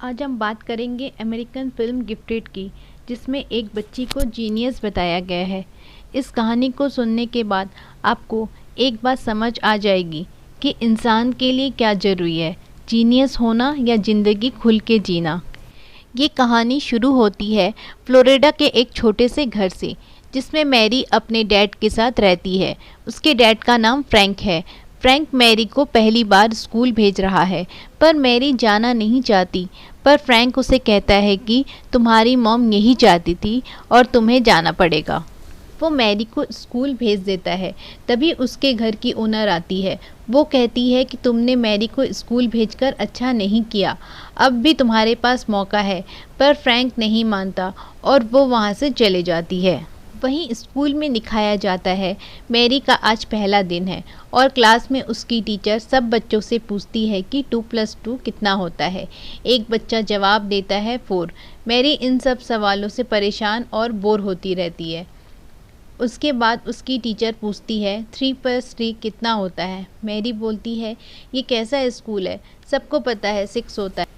आज हम बात करेंगे अमेरिकन फिल्म गिफ्टेड की, जिसमें एक बच्ची को जीनियस बताया गया है। इस कहानी को सुनने के बाद आपको एक बात समझ आ जाएगी कि इंसान के लिए क्या ज़रूरी है, जीनियस होना या ज़िंदगी खुल के जीना। ये कहानी शुरू होती है फ्लोरिडा के एक छोटे से घर से, जिसमें मैरी अपने डैड के साथ रहती है। उसके डैड का नाम फ्रैंक है। फ्रैंक मैरी को पहली बार स्कूल भेज रहा है, पर मैरी जाना नहीं चाहती। पर फ्रैंक उसे कहता है कि तुम्हारी मॉम यही चाहती थी और तुम्हें जाना पड़ेगा। वो मैरी को स्कूल भेज देता है। तभी उसके घर की ओनर आती है। वो कहती है कि तुमने मैरी को स्कूल भेजकर अच्छा नहीं किया, अब भी तुम्हारे पास मौका है। पर फ्रैंक नहीं मानता और वो वहाँ से चले जाती है। वहीं स्कूल में दिखाया जाता है मैरी का आज पहला दिन है और क्लास में उसकी टीचर सब बच्चों से पूछती है कि 2+2 कितना होता है। एक बच्चा जवाब देता है 4। मैरी इन सब सवालों से परेशान और बोर होती रहती है। उसके बाद उसकी टीचर पूछती है 3+3 कितना होता है। मैरी बोलती है ये कैसा स्कूल है, सबको पता है 6 होता है।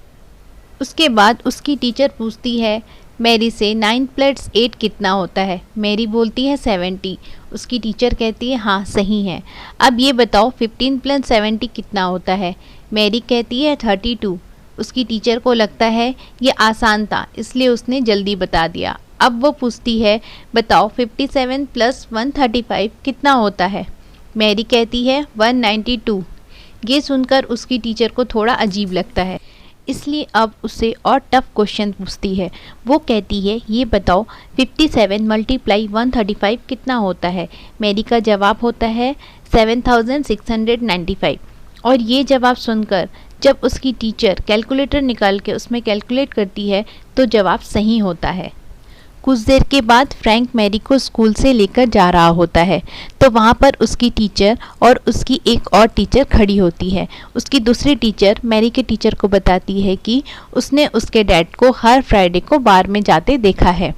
उसके बाद उसकी टीचर पूछती है मैरी से 9+8 कितना होता है। मैरी बोलती है 70। उसकी टीचर कहती है हाँ सही है। अब ये बताओ 15+70 कितना होता है। मैरी कहती है 32। उसकी टीचर को लगता है ये आसान था, इसलिए उसने जल्दी बता दिया। अब वो पूछती है बताओ 57+135 कितना होता है। मैरी कहती है 192। ये सुनकर उसकी टीचर को थोड़ा अजीब लगता है, इसलिए अब उससे और टफ क्वेश्चन पूछती है। वो कहती है ये बताओ 57 × 135 कितना होता है। मैरी का जवाब होता है 7695। और ये जवाब सुनकर जब उसकी टीचर कैलकुलेटर निकाल के उसमें कैलकुलेट करती है तो जवाब सही होता है। कुछ देर के बाद फ्रैंक मैरी को स्कूल से लेकर जा रहा होता है, तो वहाँ पर उसकी टीचर और उसकी एक और टीचर खड़ी होती है। उसकी दूसरी टीचर मैरी के टीचर को बताती है कि उसने उसके डैड को हर फ्राइडे को बार में जाते देखा है।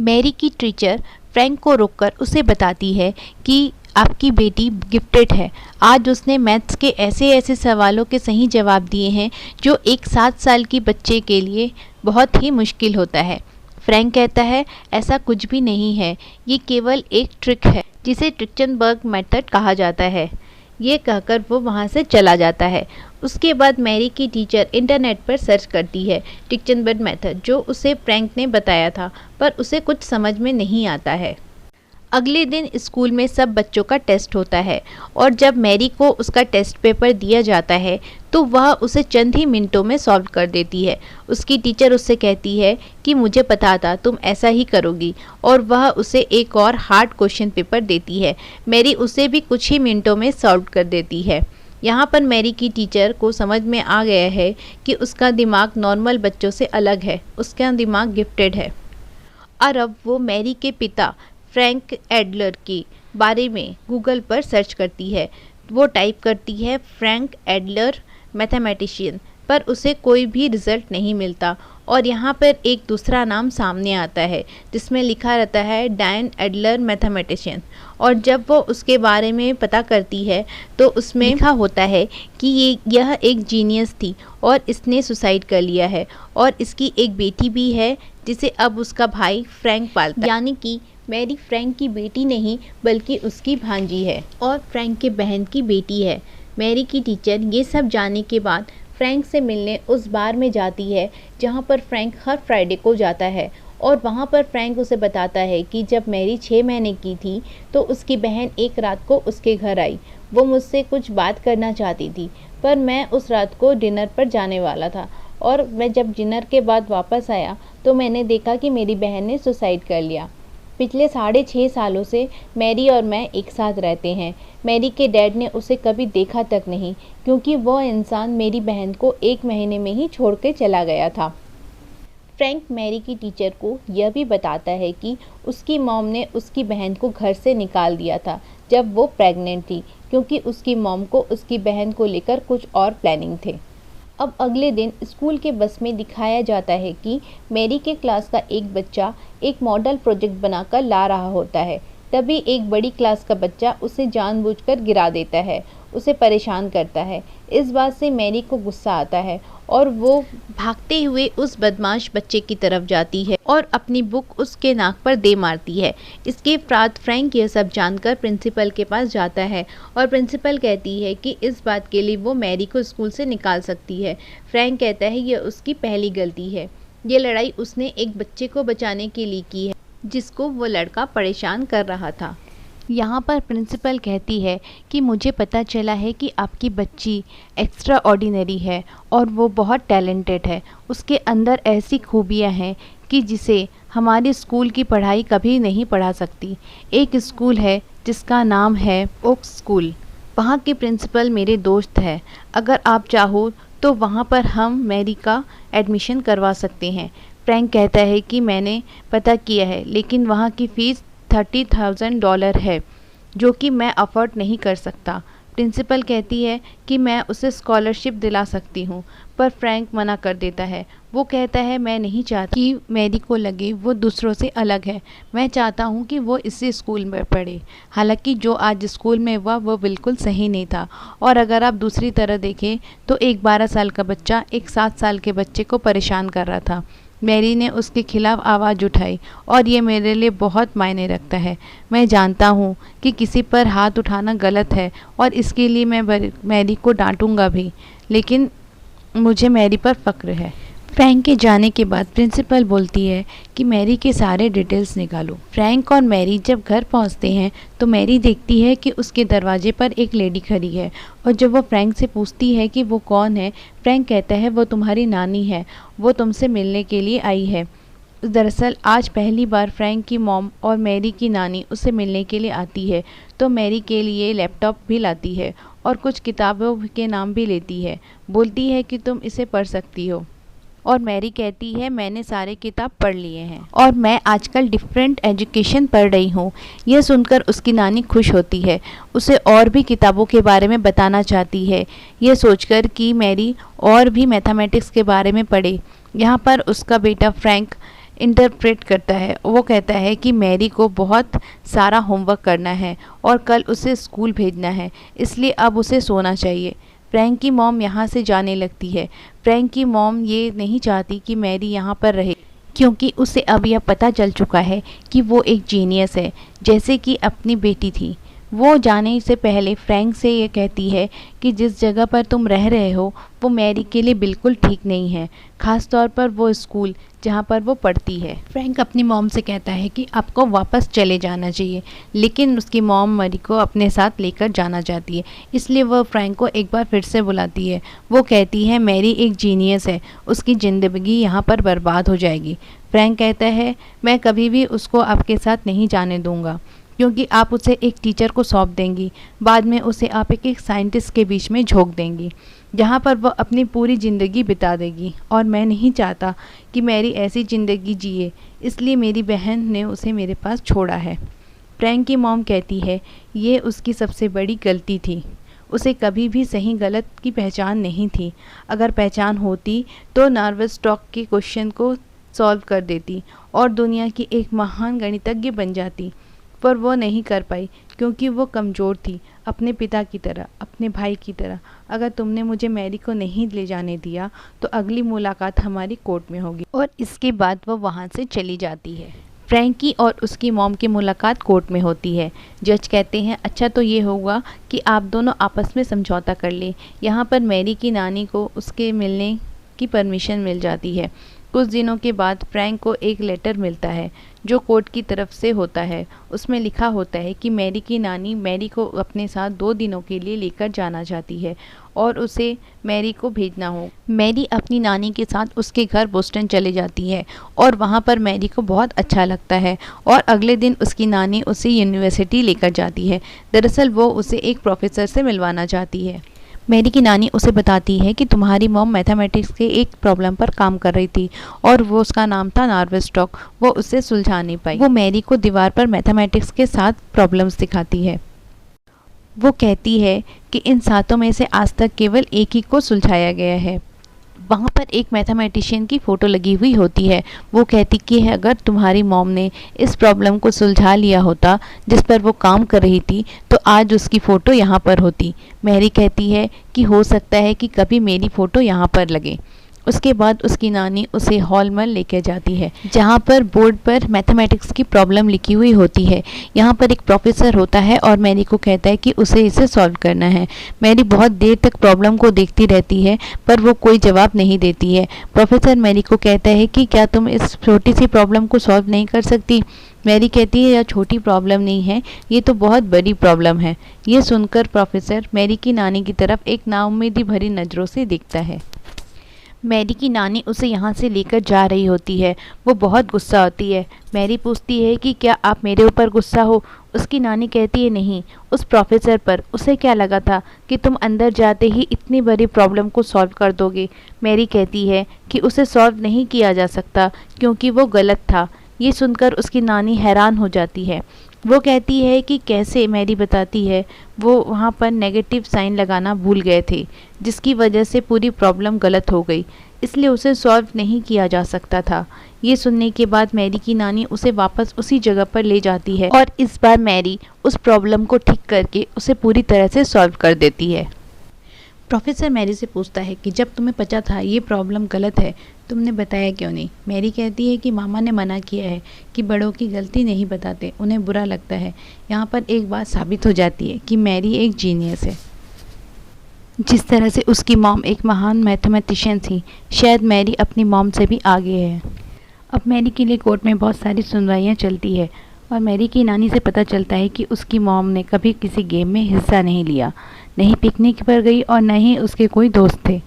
मैरी की टीचर फ्रैंक को रोककर उसे बताती है कि आपकी बेटी गिफ्टेड है। आज उसने मैथ्स के ऐसे ऐसे सवालों के सही जवाब दिए हैं जो एक 7 साल की बच्चे के लिए बहुत ही मुश्किल होता है। फ्रैंक कहता है ऐसा कुछ भी नहीं है, ये केवल एक ट्रिक है जिसे ट्रिक्चनबर्ग मेथड कहा जाता है। ये कहकर वो वहाँ से चला जाता है। उसके बाद मैरी की टीचर इंटरनेट पर सर्च करती है ट्रिक्चनबर्ग मेथड, जो उसे फ्रैंक ने बताया था, पर उसे कुछ समझ में नहीं आता है। अगले दिन स्कूल में सब बच्चों का टेस्ट होता है और जब मैरी को उसका टेस्ट पेपर दिया जाता है तो वह उसे चंद ही मिनटों में सॉल्व कर देती है। उसकी टीचर उससे कहती है कि मुझे पता था तुम ऐसा ही करोगी, और वह उसे एक और हार्ड क्वेश्चन पेपर देती है। मैरी उसे भी कुछ ही मिनटों में सॉल्व कर देती है। यहाँ पर मैरी की टीचर को समझ में आ गया है कि उसका दिमाग नॉर्मल बच्चों से अलग है, उसका दिमाग गिफ्टेड है। और अब वो मैरी के पिता फ्रैंक एडलर के बारे में गूगल पर सर्च करती है। वो टाइप करती है फ्रैंक एडलर मैथमेटिशियन, पर उसे कोई भी रिज़ल्ट नहीं मिलता। और यहाँ पर एक दूसरा नाम सामने आता है जिसमें लिखा रहता है डैन एडलर मैथमेटिशियन। और जब वो उसके बारे में पता करती है तो उसमें लिखा होता है कि यह एक जीनियस थी और इसने सुसाइड कर लिया है, और इसकी एक बेटी भी है जिसे अब उसका भाई फ्रैंक पालता है। यानी कि मैरी फ्रैंक की बेटी नहीं बल्कि उसकी भांजी है और फ्रैंक के बहन की बेटी है। मैरी की टीचर ये सब जानने के बाद फ्रैंक से मिलने उस बार में जाती है जहाँ पर फ्रैंक हर फ्राइडे को जाता है। और वहाँ पर फ्रैंक उसे बताता है कि जब मैरी 6 महीने की थी तो उसकी बहन एक रात को उसके घर आई। वो मुझसे कुछ बात करना चाहती थी, पर मैं उस रात को डिनर पर जाने वाला था, और मैं जब डिनर के बाद वापस आया तो मैंने देखा कि मेरी बहन ने सुसाइड कर लिया। पिछले 6.5 सालों से मैरी और मैं एक साथ रहते हैं। मैरी के डैड ने उसे कभी देखा तक नहीं, क्योंकि वह इंसान मेरी बहन को 1 महीने में ही छोड़ के चला गया था। फ्रैंक मैरी की टीचर को यह भी बताता है कि उसकी मॉम ने उसकी बहन को घर से निकाल दिया था जब वो प्रेग्नेंट थी, क्योंकि उसकी मॉम को उसकी बहन को लेकर कुछ और प्लानिंग थे। अब अगले दिन स्कूल के बस में दिखाया जाता है कि मैरी के क्लास का एक बच्चा एक मॉडल प्रोजेक्ट बनाकर ला रहा होता है। तभी एक बड़ी क्लास का बच्चा उसे जानबूझकर गिरा देता है उसे परेशान करता है। इस बात से मैरी को गुस्सा आता है और वो भागते हुए उस बदमाश बच्चे की तरफ जाती है और अपनी बुक उसके नाक पर दे मारती है। इसके बाद फ्रैंक ये सब जानकर प्रिंसिपल के पास जाता है और प्रिंसिपल कहती है कि इस बात के लिए वो मैरी को स्कूल से निकाल सकती है। फ्रैंक कहता है ये उसकी पहली गलती है। ये लड़ाई उसने एक बच्चे को बचाने के लिए की है जिसको वो लड़का परेशान कर रहा था। यहाँ पर प्रिंसिपल कहती है कि मुझे पता चला है कि आपकी बच्ची एक्स्ट्रा ऑर्डिनरी है और वो बहुत टैलेंटेड है। उसके अंदर ऐसी खूबियाँ हैं कि जिसे हमारे स्कूल की पढ़ाई कभी नहीं पढ़ा सकती। एक स्कूल है जिसका नाम है ओक स्कूल। वहाँ के प्रिंसिपल मेरे दोस्त हैं। अगर आप चाहो तो वहाँ पर हम मैरी का एडमिशन करवा सकते हैं। फ्रैंक कहता है कि मैंने पता किया है लेकिन वहाँ की फ़ीस $30,000 है जो कि मैं अफोर्ड नहीं कर सकता। प्रिंसिपल कहती है कि मैं उसे स्कॉलरशिप दिला सकती हूँ, पर फ्रैंक मना कर देता है। वो कहता है मैं नहीं चाहती कि मैरी को लगे वो दूसरों से अलग है। मैं चाहता हूँ कि वो इसी स्कूल में पढ़े। हालांकि जो आज स्कूल में हुआ वो बिल्कुल सही नहीं था। और अगर आप दूसरी तरह देखें तो एक 12 साल का बच्चा एक 7 साल के बच्चे को परेशान कर रहा था। मैरी ने उसके खिलाफ आवाज़ उठाई और ये मेरे लिए बहुत मायने रखता है। मैं जानता हूँ कि किसी पर हाथ उठाना गलत है और इसके लिए मैं मैरी को डांटूंगा भी, लेकिन मुझे मैरी पर फ़क्र है। फ्रैंक के जाने के बाद प्रिंसिपल बोलती है कि मैरी के सारे डिटेल्स निकालो। फ्रैंक और मैरी जब घर पहुंचते हैं तो मैरी देखती है कि उसके दरवाजे पर एक लेडी खड़ी है और जब वो फ्रैंक से पूछती है कि वो कौन है, फ्रैंक कहता है वो तुम्हारी नानी है, वो तुमसे मिलने के लिए आई है। दरअसल आज पहली बार फ्रैंक की मॉम और मैरी की नानी उससे मिलने के लिए आती है तो मैरी के लिए लैपटॉप भी लाती है और कुछ किताबों के नाम भी लेती है। बोलती है कि तुम इसे पढ़ सकती हो और मैरी कहती है मैंने सारे किताब पढ़ लिए हैं और मैं आजकल डिफरेंट एजुकेशन पढ़ रही हूँ। यह सुनकर उसकी नानी खुश होती है, उसे और भी किताबों के बारे में बताना चाहती है, यह सोचकर कि मैरी और भी मैथमेटिक्स के बारे में पढ़े। यहाँ पर उसका बेटा फ्रैंक इंटरप्रेट करता है। वो कहता है कि मैरी को बहुत सारा होमवर्क करना है और कल उसे स्कूल भेजना है, इसलिए अब उसे सोना चाहिए। फ्रैंक की मॉम यहाँ से जाने लगती है। फ्रैंक की मॉम ये नहीं चाहती कि मैरी यहाँ पर रहे क्योंकि उसे अब यह पता चल चुका है कि वो एक जीनियस है, जैसे कि अपनी बेटी थी। वो जाने से पहले फ्रैंक से ये कहती है कि जिस जगह पर तुम रह रहे हो वो मैरी के लिए बिल्कुल ठीक नहीं है, ख़ास तौर पर वो स्कूल जहाँ पर वो पढ़ती है। फ्रैंक अपनी मॉम से कहता है कि आपको वापस चले जाना चाहिए, लेकिन उसकी मॉम मैरी को अपने साथ लेकर जाना चाहती है, इसलिए वह फ्रैंक को एक बार फिर से बुलाती है। वो कहती है मैरी एक जीनियस है, उसकी ज़िंदगी यहाँ पर बर्बाद हो जाएगी। फ्रैंक कहता है मैं कभी भी उसको आपके साथ नहीं जाने दूँगा क्योंकि आप उसे एक टीचर को सौंप देंगी, बाद में उसे आप एक साइंटिस्ट के बीच में झोंक देंगी जहाँ पर वह अपनी पूरी ज़िंदगी बिता देगी, और मैं नहीं चाहता कि मैरी ऐसी ज़िंदगी जिए, इसलिए मेरी बहन ने उसे मेरे पास छोड़ा है। फ्रैंक की मॉम कहती है ये उसकी सबसे बड़ी गलती थी, उसे कभी भी सही गलत की पहचान नहीं थी। अगर पहचान होती तो नार्वसटॉक के क्वेश्चन को सॉल्व कर देती और दुनिया की एक महान गणितज्ञ बन जाती, पर वो नहीं कर पाई क्योंकि वो कमज़ोर थी, अपने पिता की तरह, अपने भाई की तरह। अगर तुमने मुझे मैरी को नहीं ले जाने दिया तो अगली मुलाकात हमारी कोर्ट में होगी। और इसके बाद वो वहाँ से चली जाती है। फ्रैंकी और उसकी मॉम की मुलाकात कोर्ट में होती है। जज कहते हैं अच्छा तो ये होगा कि आप दोनों आपस में समझौता कर लें। यहाँ पर मैरी की नानी को उसके मिलने की परमिशन मिल जाती है। कुछ दिनों के बाद फ्रैंक को एक लेटर मिलता है जो कोर्ट की तरफ से होता है। उसमें लिखा होता है कि मैरी की नानी मैरी को अपने साथ 2 दिनों के लिए लेकर जाना चाहती है और उसे मैरी को भेजना हो। मैरी अपनी नानी के साथ उसके घर बोस्टन चले जाती है और वहाँ पर मैरी को बहुत अच्छा लगता है और अगले दिन उसकी नानी उसे यूनिवर्सिटी लेकर जाती है। दरअसल वो उसे एक प्रोफेसर से मिलवाना चाहती है। मैरी की नानी उसे बताती है कि तुम्हारी मॉम मैथमेटिक्स के एक प्रॉब्लम पर काम कर रही थी और वो उसका नाम था नार्वसटॉक, वो उसे सुलझा नहीं पाई। वो मैरी को दीवार पर मैथमेटिक्स के 7 प्रॉब्लम्स दिखाती है। वो कहती है कि इन 7 में से आज तक केवल एक ही को सुलझाया गया है। वहाँ पर एक मैथमेटिशियन की फ़ोटो लगी हुई होती है। वो कहती कि अगर तुम्हारी मॉम ने इस प्रॉब्लम को सुलझा लिया होता जिस पर वो काम कर रही थी तो आज उसकी फ़ोटो यहाँ पर होती। मैरी कहती है कि हो सकता है कि कभी मेरी फ़ोटो यहाँ पर लगे। उसके बाद उसकी नानी उसे हॉल में लेकर जाती है जहाँ पर बोर्ड पर मैथमेटिक्स की प्रॉब्लम लिखी हुई होती है। यहाँ पर एक प्रोफेसर होता है और मैरी को कहता है कि उसे इसे सॉल्व करना है। मैरी बहुत देर तक प्रॉब्लम को देखती रहती है पर वो कोई जवाब नहीं देती है। प्रोफेसर मैरी को कहता है कि क्या तुम इस छोटी सी प्रॉब्लम को सॉल्व नहीं कर सकती। मैरी कहती है यह छोटी प्रॉब्लम नहीं है, ये तो बहुत बड़ी प्रॉब्लम है। ये सुनकर प्रोफेसर मैरी की नानी की तरफ एक नाउम्मीदी भरी नज़रों से देखता है। मैरी की नानी उसे यहाँ से लेकर जा रही होती है। वो बहुत गुस्सा होती है। मैरी पूछती है कि क्या आप मेरे ऊपर गुस्सा हो। उसकी नानी कहती है नहीं, उस प्रोफेसर पर। उसे क्या लगा था कि तुम अंदर जाते ही इतनी बड़ी प्रॉब्लम को सॉल्व कर दोगे। मैरी कहती है कि उसे सॉल्व नहीं किया जा सकता क्योंकि वो गलत था। ये सुनकर उसकी नानी हैरान हो जाती है। वो कहती है कि कैसे। मैरी बताती है वो वहाँ पर नेगेटिव साइन लगाना भूल गए थे जिसकी वजह से पूरी प्रॉब्लम गलत हो गई, इसलिए उसे सॉल्व नहीं किया जा सकता था। ये सुनने के बाद मैरी की नानी उसे वापस उसी जगह पर ले जाती है और इस बार मैरी उस प्रॉब्लम को ठीक करके उसे पूरी तरह से सॉल्व कर देती है। प्रोफेसर मैरी से पूछता है कि जब तुम्हें पता था ये प्रॉब्लम गलत है तुमने बताया क्यों नहीं। मैरी कहती है कि मामा ने मना किया है कि बड़ों की गलती नहीं बताते, उन्हें बुरा लगता है। यहाँ पर एक बात साबित हो जाती है कि मैरी एक जीनियस है। जिस तरह से उसकी मॉम एक महान मैथमेटिशियन थी, शायद मैरी अपनी मॉम से भी आगे है। अब मैरी के लिए कोर्ट में बहुत सारी सुनवाइयाँ चलती है और मैरी की नानी से पता चलता है कि उसकी मॉम ने कभी किसी गेम में हिस्सा नहीं लिया, नहीं पिकनिक पर गई और न ही उसके कोई दोस्त थे।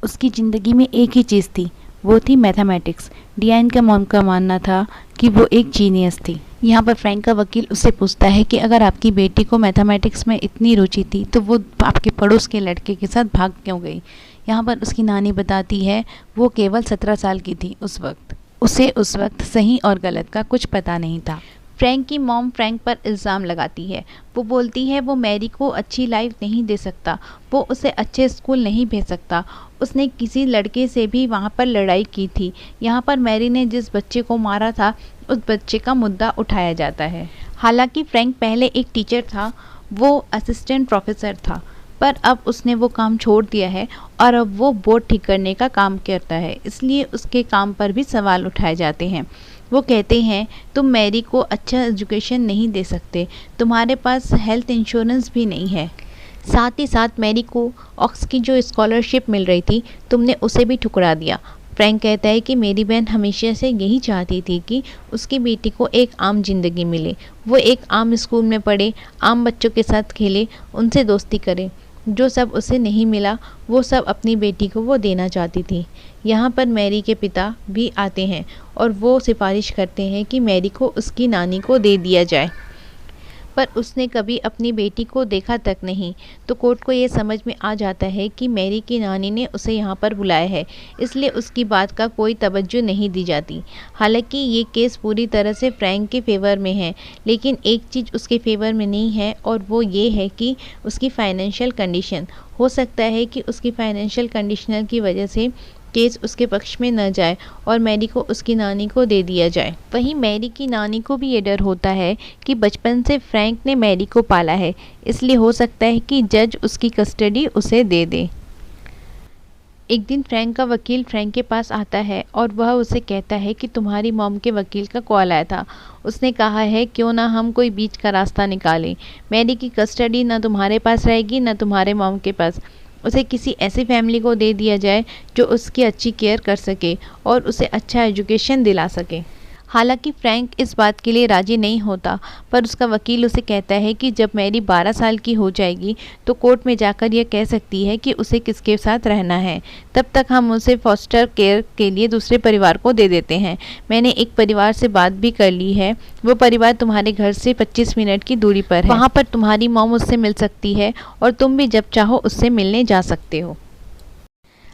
उसकी ज़िंदगी में एक ही चीज़ थी, वो थी मैथमेटिक्स। डियान का मॉम का मानना था कि वो एक जीनियस थी। यहाँ पर फ्रैंक का वकील उससे पूछता है कि अगर आपकी बेटी को मैथमेटिक्स में इतनी रुचि थी तो वो आपके पड़ोस के लड़के के साथ भाग क्यों गई। यहाँ पर उसकी नानी बताती है वो केवल 17 साल की थी उस वक्त। उसे उस वक्त सही और गलत का कुछ पता नहीं था। फ्रैंक की मॉम फ्रैंक पर इल्ज़ाम लगाती है। वो बोलती है वो मैरी को अच्छी लाइफ नहीं दे सकता, वो उसे अच्छे स्कूल नहीं भेज सकता। उसने किसी लड़के से भी वहाँ पर लड़ाई की थी। यहाँ पर मैरी ने जिस बच्चे को मारा था उस बच्चे का मुद्दा उठाया जाता है। हालांकि फ्रैंक पहले एक टीचर था, वो असिस्टेंट प्रोफेसर था, पर अब उसने वो काम छोड़ दिया है और अब वो बोर्ड ठीक करने का काम करता है, इसलिए उसके काम पर भी सवाल उठाए जाते हैं। वो कहते हैं तुम मैरी को अच्छा एजुकेशन नहीं दे सकते, तुम्हारे पास हेल्थ इंश्योरेंस भी नहीं है, साथ ही साथ मैरी को ऑक्स की जो स्कॉलरशिप मिल रही थी तुमने उसे भी ठुकरा दिया। फ्रैंक कहता है कि मेरी बहन हमेशा से यही चाहती थी कि उसकी बेटी को एक आम जिंदगी मिले, वो एक आम स्कूल में पढ़े, आम बच्चों के साथ खेले, उनसे दोस्ती करे। जो सब उसे नहीं मिला वो सब अपनी बेटी को वो देना चाहती थी। यहाँ पर मैरी के पिता भी आते हैं और वो सिफारिश करते हैं कि मैरी को उसकी नानी को दे दिया जाए, पर उसने कभी अपनी बेटी को देखा तक नहीं। तो कोर्ट को ये समझ में आ जाता है कि मैरी की नानी ने उसे यहाँ पर बुलाया है, इसलिए उसकी बात का कोई तवज्जो नहीं दी जाती। हालांकि ये केस पूरी तरह से फ्रैंक के फेवर में है, लेकिन एक चीज़ उसके फेवर में नहीं है और वो ये है कि उसकी फाइनेंशियल कंडीशन। हो सकता है कि उसकी फाइनेंशियल कंडीशन की वजह से केस उसके पक्ष में न जाए और मैरी को उसकी नानी को दे दिया जाए। वहीं मैरी की नानी को भी ये डर होता है कि बचपन से फ्रैंक ने मैरी को पाला है, इसलिए हो सकता है कि जज उसकी कस्टडी उसे दे दे। एक दिन फ्रैंक का वकील फ्रैंक के पास आता है और वह उसे कहता है कि तुम्हारी मॉम के वकील का कॉल आया था। उसने कहा है क्यों ना हम कोई बीच का रास्ता निकालें। मैरी की कस्टडी ना तुम्हारे पास रहेगी ना तुम्हारे मॉम के पास। उसे किसी ऐसी फैमिली को दे दिया जाए जो उसकी अच्छी केयर कर सके और उसे अच्छा एजुकेशन दिला सके। हालांकि फ्रैंक इस बात के लिए राज़ी नहीं होता, पर उसका वकील उसे कहता है कि जब मैरी 12 साल की हो जाएगी तो कोर्ट में जाकर यह कह सकती है कि उसे किसके साथ रहना है। तब तक हम उसे फॉस्टर केयर के लिए दूसरे परिवार को दे देते हैं। मैंने एक परिवार से बात भी कर ली है, वो परिवार तुम्हारे घर से 25 मिनट की दूरी पर है। वहाँ पर तुम्हारी मॉम उससे मिल सकती है और तुम भी जब चाहो उससे मिलने जा सकते हो।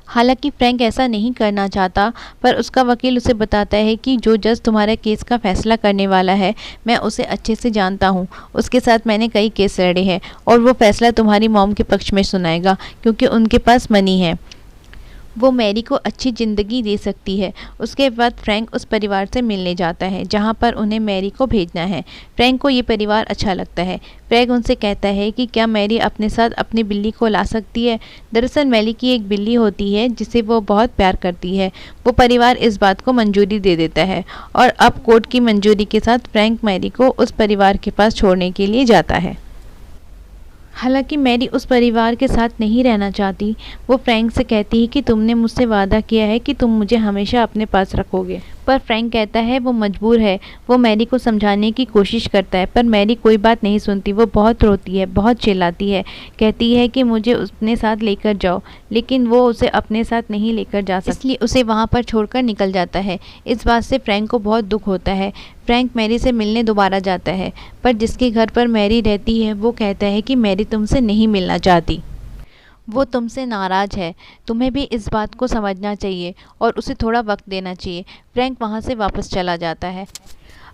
हालांकि फ्रैंक ऐसा नहीं करना चाहता, पर उसका वकील उसे बताता है कि जो जज तुम्हारे केस का फैसला करने वाला है मैं उसे अच्छे से जानता हूँ, उसके साथ मैंने कई केस लड़े हैं और वो फैसला तुम्हारी मॉम के पक्ष में सुनाएगा क्योंकि उनके पास मनी है। वो मैरी को अच्छी ज़िंदगी दे सकती है। उसके बाद फ्रैंक उस परिवार से मिलने जाता है जहाँ पर उन्हें मैरी को भेजना है। फ्रैंक को ये परिवार अच्छा लगता है। फ्रैंक उनसे कहता है कि क्या मैरी अपने साथ अपनी बिल्ली को ला सकती है। दरअसल मैरी की एक बिल्ली होती है जिसे वो बहुत प्यार करती है। वो परिवार इस बात को मंजूरी दे देता है और अब कोर्ट की मंजूरी के साथ फ्रैंक मैरी को उस परिवार के पास छोड़ने के लिए जाता है। हालांकि मैरी उस परिवार के साथ नहीं रहना चाहती। वो फ्रैंक से कहती है कि तुमने मुझसे वादा किया है कि तुम मुझे हमेशा अपने पास रखोगे, पर फ्रैंक कहता है वो मजबूर है। वो मैरी को समझाने की कोशिश करता है पर मैरी कोई बात नहीं सुनती। वो बहुत रोती है, बहुत चिल्लाती है, कहती है कि मुझे अपने साथ लेकर जाओ, लेकिन वो उसे अपने साथ नहीं लेकर जा सकती, इसलिए उसे वहाँ पर छोड़कर निकल जाता है। इस बात से फ्रैंक को बहुत दुख होता है। फ्रैंक मैरी से मिलने दोबारा जाता है, पर जिसके घर पर मैरी रहती है वो कहता है कि मैरी तुमसे नहीं मिलना चाहती, वो तुमसे नाराज़ है। तुम्हें भी इस बात को समझना चाहिए और उसे थोड़ा वक्त देना चाहिए। फ्रैंक वहाँ से वापस चला जाता है।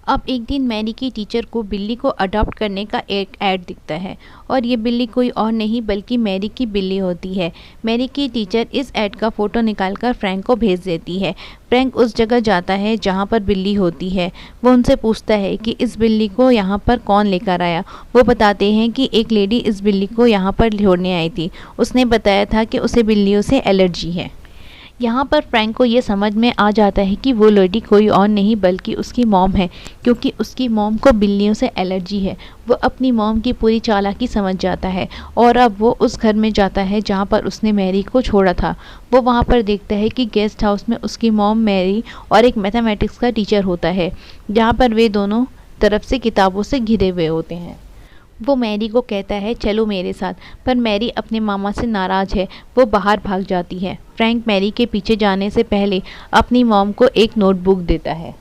अब एक दिन मैरी की टीचर को बिल्ली को अडॉप्ट करने का एक ऐड दिखता है और ये बिल्ली कोई और नहीं बल्कि मैरी की बिल्ली होती है। मैरी की टीचर इस ऐड का फ़ोटो निकालकर फ्रैंक को भेज देती है। फ्रैंक उस जगह जाता है जहाँ पर बिल्ली होती है। वो उनसे पूछता है कि इस बिल्ली को यहाँ पर कौन लेकर आया। वो बताते हैं कि एक लेडी इस बिल्ली को यहाँ पर छोड़ने आई थी। उसने बताया था कि उसे बिल्लियों से एलर्जी है। यहाँ पर फ्रैंक को ये समझ में आ जाता है कि वो लेडी कोई और नहीं बल्कि उसकी मॉम है, क्योंकि उसकी मॉम को बिल्लियों से एलर्जी है। वो अपनी मॉम की पूरी चालाकी समझ जाता है और अब वो उस घर में जाता है जहाँ पर उसने मैरी को छोड़ा था। वो वहाँ पर देखता है कि गेस्ट हाउस में उसकी मॉम, मैरी और एक मैथमेटिक्स का टीचर होता है, जहाँ पर वे दोनों तरफ से किताबों से घिरे हुए होते हैं। वो मैरी को कहता है चलो मेरे साथ, पर मैरी अपने मामा से नाराज़ है। वो बाहर भाग जाती है। फ्रैंक मैरी के पीछे जाने से पहले अपनी मॉम को एक नोटबुक देता है।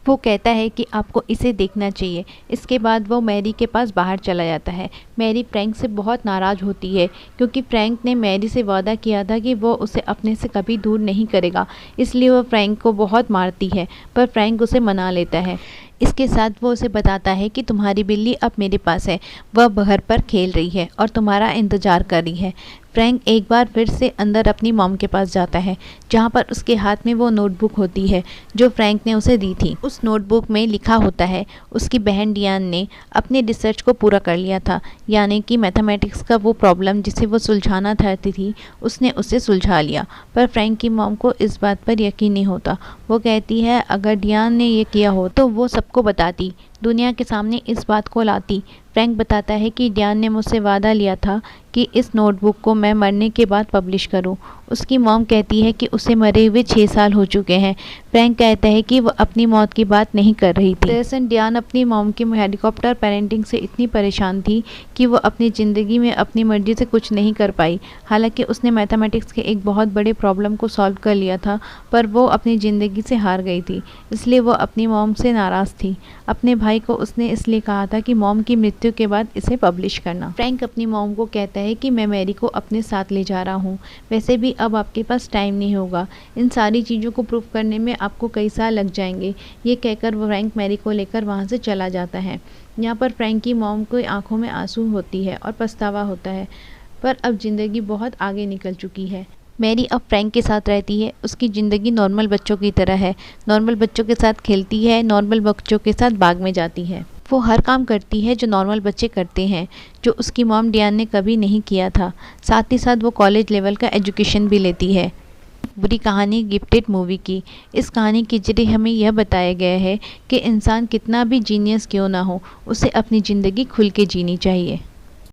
वो कहता है कि आपको इसे देखना चाहिए। इसके बाद वो मैरी के पास बाहर चला जाता है। मैरी फ्रैंक से बहुत नाराज़ होती है क्योंकि फ्रैंक ने मैरी से वादा किया था कि वो उसे अपने से कभी दूर नहीं करेगा, इसलिए वो फ्रैंक को बहुत मारती है, पर फ्रैंक उसे मना लेता है। इसके साथ वो उसे बताता है कि तुम्हारी बिल्ली अब मेरे पास है, वह घर पर खेल रही है और तुम्हारा इंतज़ार कर रही है। फ्रैंक एक बार फिर से अंदर अपनी मॉम के पास जाता है, जहाँ पर उसके हाथ में वो नोटबुक होती है जो फ्रैंक ने उसे दी थी। उस नोटबुक में लिखा होता है उसकी बहन डियान ने अपने रिसर्च को पूरा कर लिया था, यानी कि मैथमेटिक्स का वो प्रॉब्लम जिसे वो सुलझाना चाहती थी उसने उसे सुलझा लिया। पर फ्रैंक की मॉम को इस बात पर यकीन नहीं होता। वो कहती है अगर डियान ने ये किया हो तो वो सबको बताती, दुनिया के सामने इस बात को लाती। फ्रैंक बताता है कि डियान ने मुझसे वादा लिया था कि इस नोटबुक को मैं मरने के बाद पब्लिश करूं। उसकी मॉम कहती है कि उसे मरे हुए 6 साल हो चुके हैं। फ्रैंक कहता है कि वो अपनी मौत की बात नहीं कर रही थी। दरअसल डियान अपनी मॉम की हेलीकॉप्टर पेरेंटिंग से इतनी परेशान थी कि वो अपनी ज़िंदगी में अपनी मर्जी से कुछ नहीं कर पाई। हालांकि उसने मैथमेटिक्स के एक बहुत बड़े प्रॉब्लम को सॉल्व कर लिया था, पर वो अपनी ज़िंदगी से हार गई थी, इसलिए वो अपनी मॉम से नाराज़ थी। अपने भाई को उसने इसलिए कहा था कि मॉम की मृत्यु के बाद इसे पब्लिश करना। फ्रैंक अपनी मॉम को कहता है कि मैं मैरी को अपने साथ ले जा रहा हूँ, वैसे भी अब आपके पास टाइम नहीं होगा, इन सारी चीज़ों को प्रूफ करने में आपको कई साल लग जाएंगे। ये कहकर वो फ्रैंक मैरी को लेकर वहाँ से चला जाता है। यहाँ पर फ्रैंक की मॉम को आंखों में आंसू होती है और पछतावा होता है, पर अब ज़िंदगी बहुत आगे निकल चुकी है। मैरी अब फ्रैंक के साथ रहती है। उसकी ज़िंदगी नॉर्मल बच्चों की तरह है, नॉर्मल बच्चों के साथ खेलती है, नॉर्मल बच्चों के साथ बाग में जाती है। वो हर काम करती है जो नॉर्मल बच्चे करते हैं, जो उसकी मॉम डियान ने कभी नहीं किया था। साथ ही साथ वो कॉलेज लेवल का एजुकेशन भी लेती है। बुरी कहानी गिफ्टेड मूवी की। इस कहानी के जरिए हमें यह बताया गया है कि इंसान कितना भी जीनियस क्यों ना हो, उसे अपनी ज़िंदगी खुल के जीनी चाहिए।